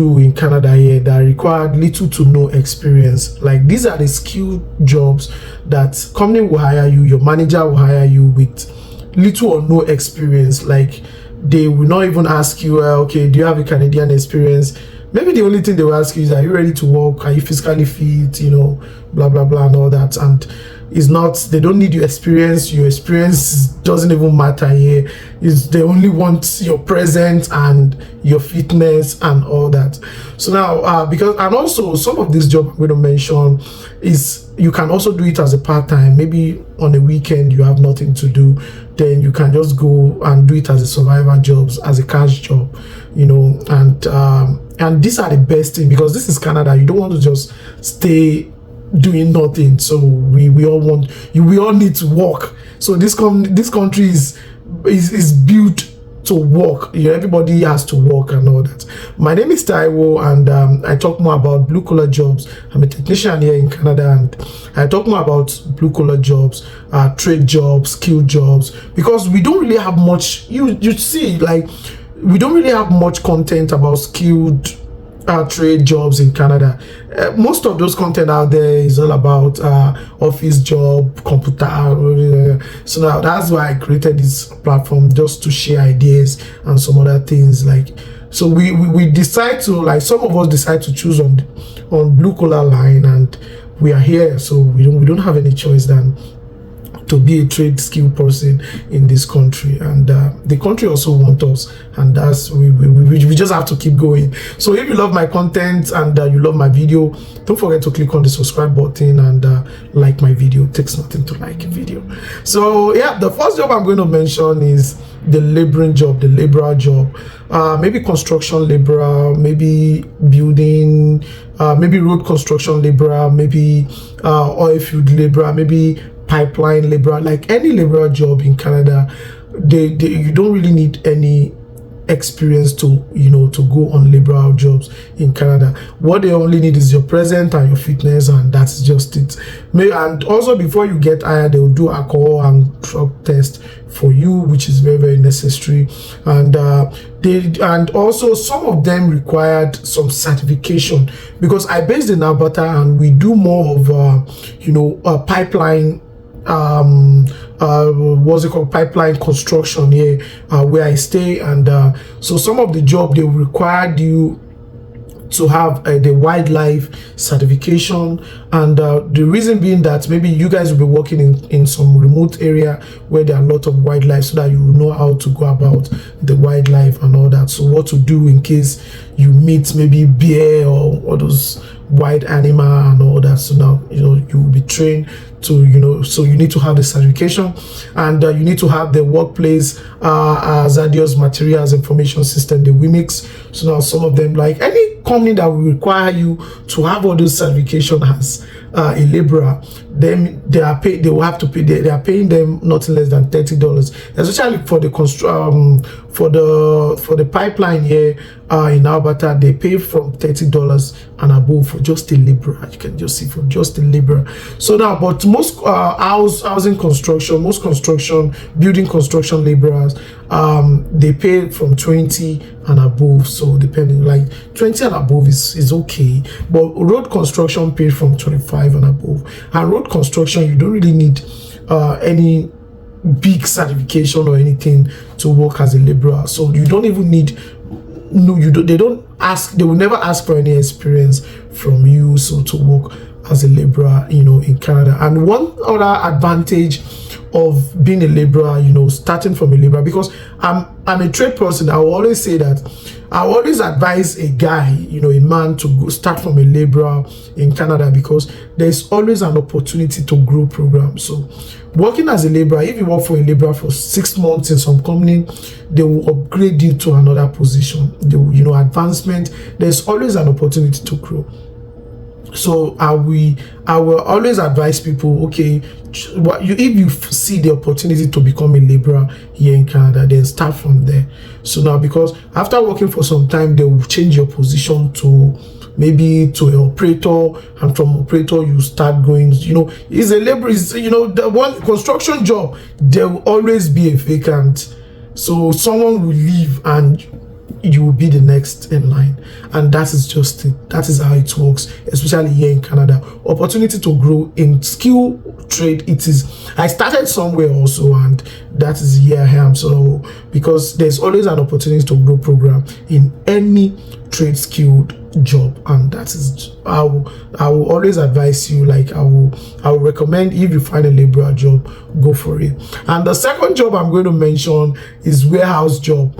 do in Canada here that require little to no experience. Like, these are the skilled jobs that company will hire you, your manager will hire you with little or no experience. Like, they will not even ask you, okay, do you have a Canadian experience? Maybe the only thing they will ask you is, are you ready to work? Are you physically fit? You know, blah blah blah and all that. And it's not, they don't need your experience. Your experience doesn't even matter here. They only want your presence and your fitness and all that. So now, because, and also some of this job I'm going to mention is, you can also do it as a part-time. Maybe on a weekend you have nothing to do, then you can just go and do it as a survivor jobs, as a cash job, you know. And these are the best thing, because this is Canada. You don't want to just stay doing nothing. So we all need to work. So this country is built to work. You know, everybody has to work and all that. My name is Taiwo, and I talk more about blue collar jobs. I'm a technician here in Canada, and I talk more about blue collar jobs, trade jobs, skilled jobs, because we don't really have much. You see, like, we don't really have much content about skilled trade jobs in Canada. Most of those content out there is all about office job, computer. So now that's why I created this platform, just to share ideas and some other things. Like, so we decide to, like, some of us decide to choose on blue collar line, and we are here. So we don't have any choice than to be a trade skill person in this country, and the country also wants us, and that's we just have to keep going. So if you love my content and you love my video, don't forget to click on the subscribe button and like my video. It takes nothing to like a video. So yeah, the first job I'm going to mention is the laboring job, the laborer job. Maybe construction laborer, maybe building, maybe road construction laborer, maybe oil field laborer, maybe pipeline laborer. Like, any laborer job in Canada, you don't really need any experience to, you know, to go on laborer jobs in Canada. What they only need is your presence and your fitness, and that's just it. And also, before you get hired, they will do alcohol and drug test for you, which is very, very necessary. And also some of them required some certification, because I based in Alberta, and we do more of you know, pipeline, what's it called, pipeline construction here where I stay. And so some of the job, they required you to have the wildlife certification. And the reason being that maybe you guys will be working in some remote area where there are a lot of wildlife, so that you will know how to go about the wildlife and all that. So what to do in case you meet maybe bear or those wild animal and all that. So now, you know, you will be trained to, you know, so you need to have the certification, and you need to have the workplace hazardous materials information system, the WIMIX. So now some of them, like any company that will require you to have all those certification as a laborer, then they are paid, they will have to pay, they are paying them nothing less than $30, especially for the for the pipeline here in Alberta. They pay from $30 and above for just a laborer. You can just see, for just a laborer. So now, but most housing construction, most construction, building construction laborers, they pay from 20 and above. So depending, like 20 and above is okay, but road construction paid from 25 and above. And road construction, you don't really need any big certification or anything to work as a laborer. So you don't even need, no, you don't, they will never ask for any experience from you, so to work as a laborer, you know, in Canada. And one other advantage of being a laborer, you know, starting from a laborer, because I'm a trade person, I will always say that I always advise a guy, you know, a man, to go start from a laborer in Canada, because there's always an opportunity to grow programs. So working as a laborer, if you work for a laborer for 6 months in some company, they will upgrade you to another position. They will, you know, advancement. There's always an opportunity to grow. So I will always advise people, okay, if you see the opportunity to become a laborer here in Canada, then start from there. So now, because after working for some time, they will change your position to maybe to an operator, and from operator you start going, you know, is a laborer, is, you know, the one construction job, there will always be a vacant. So someone will leave, and you will be the next in line. And that is just it. That is how it works, especially here in Canada. Opportunity to grow in skill trade, it is. I started somewhere also, and that is here I am. So because there's always an opportunity to grow program in any trade skilled job, and that is I will always advise you, like I will recommend, if you find a liberal job, go for it. And the second job I'm going to mention is warehouse job.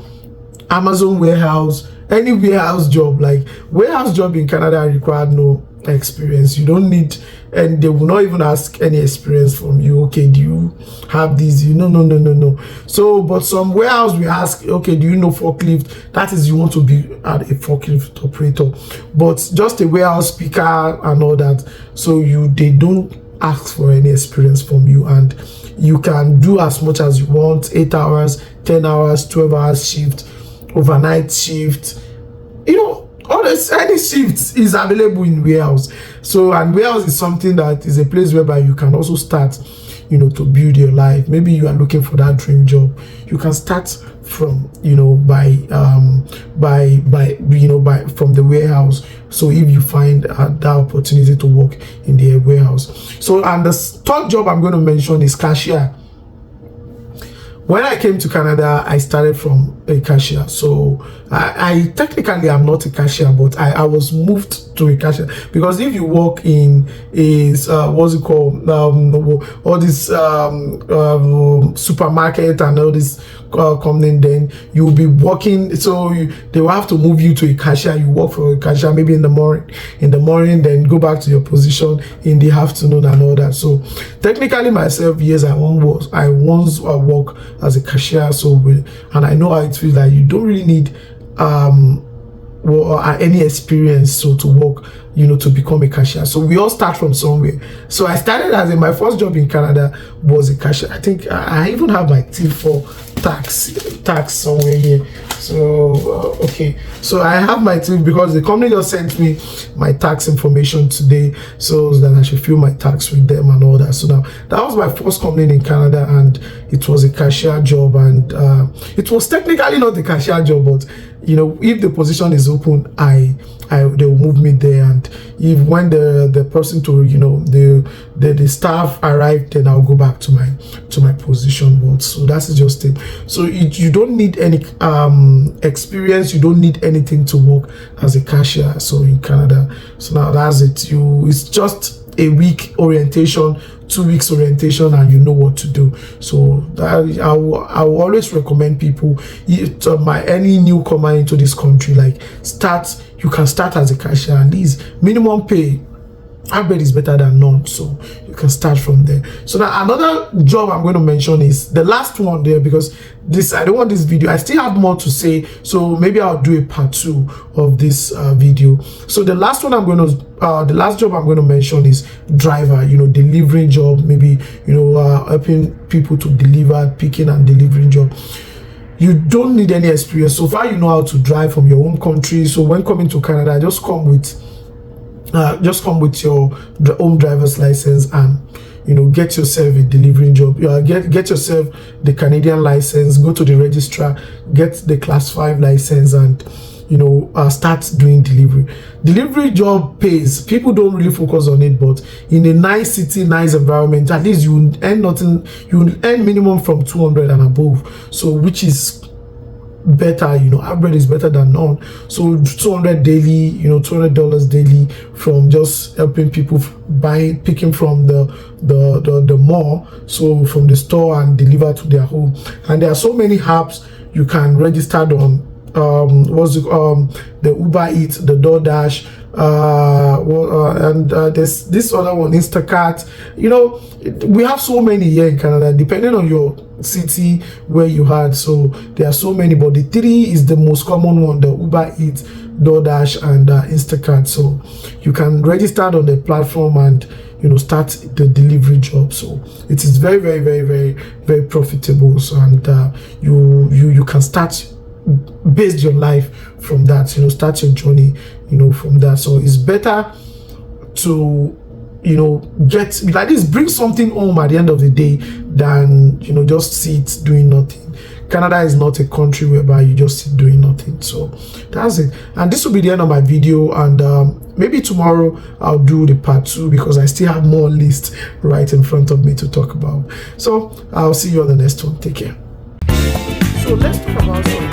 Amazon warehouse, any warehouse job. Like warehouse job in Canada require no experience. You don't need, and they will not even ask any experience from you. Okay, do you have these? No. So but some warehouse we ask, okay, do you know forklift? That is, you want to be a forklift operator. But just a warehouse speaker and all that, so they don't ask for any experience from you, and you can do as much as you want, 8 hours, 10 hours, 12 hours shift, overnight shift, all this, any shift is available in warehouse. So, and warehouse is something that is a place whereby you can also start, to build your life. Maybe you are looking for that dream job, you can start from, by from the warehouse. So if you find that opportunity to work in the warehouse. So, and the third job I'm going to mention is cashier. When I came to Canada, I started from a cashier. So I technically am not a cashier, but I was moved to a cashier, because if you work in a what's it called, all this supermarket and all this company, then you'll be working. So they will have to move you to a cashier. You work for a cashier maybe in the morning, then go back to your position in the afternoon and all that. So technically myself, yes, I once work as a cashier. So and I know how it feels. Like you don't really need any experience so to work, to become a cashier. So we all start from somewhere. So I started as my first job in Canada was a cashier. I think I even have my T4 tax somewhere here. So okay, so I have my T, because the company just sent me my tax information today, so that I should fill my tax with them and all that. So now that was my first company in Canada, and it was a cashier job, and it was technically not a cashier job, but if the position is open, they will move me there, and if when the person to the staff arrived, then I'll go back to my position. But so that's just it. So you don't need any experience, you don't need anything to work as a cashier. So in Canada, so now that's it. It's just a week orientation, 2 weeks orientation, and you know what to do. So I will always recommend people, any newcomer into this country, like you can start as a cashier. At least minimum pay, I bet, is better than none, so you can start from there. So now another job I'm going to mention is the last one there, because I don't want this video, I still have more to say, so maybe I'll do a part 2 of this video. So the last job I'm going to mention is driver, delivering job, maybe helping people to deliver, picking and delivering job. You don't need any experience. So far you know how to drive from your own country. So when coming to Canada, just come with your own driver's license, and get yourself a delivering job. Get yourself the Canadian license, go to the registrar, get the class 5 license, and start doing delivery job pays. People don't really focus on it, but in a nice city, nice environment, at least you will earn nothing. You will earn minimum from 200 and above, so which is better. Average is better than none. So 200 daily, $200 daily, from just helping people picking from the mall, so from the store, and deliver to their home. And there are so many apps you can register on. The Uber Eats, the DoorDash, and there's this other one, Instacart. We have so many here in Canada, depending on your city where you had. So there are so many, but the 3 is the most common one: the Uber Eats, DoorDash, and Instacart. So you can register on the platform and start the delivery job. So it is very, very, very, very, very profitable. So, and you can start base your life from that, start your journey from that. So it's better to get like this, bring something home at the end of the day, than just sit doing nothing. Canada is not a country whereby you just sit doing nothing. So that's it, and this will be the end of my video, and maybe tomorrow I'll do the part 2 because I still have more lists right in front of me to talk about. So I'll see you on the next one. Take care. So let's talk about